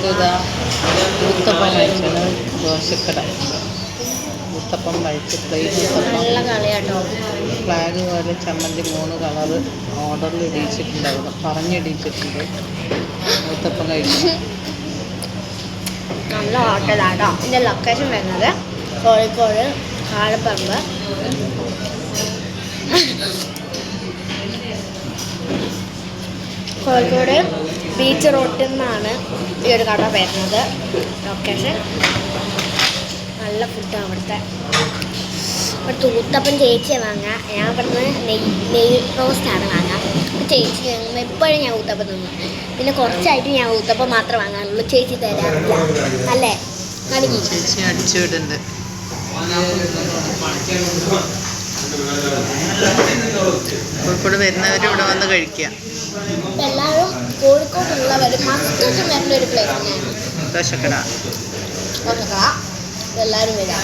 ഇതാ ഊത്തപ്പം കഴിച്ചാണ് ദോശക്കട. ഊത്തപ്പം കഴിച്ച് plain uttapam flag പോലെ ചമ്മന്തി 3 കളറ് ഓർഡറിൽ ഇടിയിച്ചിട്ടുണ്ട്. അവിടെ പറഞ്ഞിടിയിച്ചിട്ടുണ്ട്. ഊത്തപ്പം കഴിച്ചു. നല്ല ഹോട്ടലാട്ടോ. ഇതിൻ്റെ ലൊക്കേഷൻ വരുന്നത് കോഴിക്കോട് കാളപ്പറമ്പ് കോഴിക്കോട് ബീച്ച് റോഡിൽ നിന്നാണ് ഈ ഒരു കട വരുന്നത്. ലൊക്കേഷൻ നല്ല ഫുഡാണ് ഇവിടുത്തെ. ഇവിടുത്തെ ഊത്തപ്പം ചേച്ചിയെ വാങ്ങാം. ഞാൻ ഇവിടുന്ന് നെയ് റോസ്റ്റാണ് വാങ്ങാം. ചേച്ചി വാങ്ങുമ്പോൾ എപ്പോഴും ഞാൻ ഊത്തപ്പം തിന്നു. പിന്നെ കുറച്ചായിട്ട് ഞാൻ ഊത്തപ്പം മാത്രം വാങ്ങാനുള്ളൂ. ചേച്ചി തരാറില്ല അല്ലേ? ചേച്ചി അടിച്ചു വിടുന്നുണ്ട്. കോഴിക്കോട് വരുന്നവർ ഇവിടെ വന്ന് കഴിക്കാം. എല്ലാവരും കോഴിക്കോടുള്ളവർ മസ്റ്റായിട്ടും വരുന്ന ഒരു പ്ലേസ് തന്നെയാണ് ദോശക്കട. എല്ലാവരും വരാം.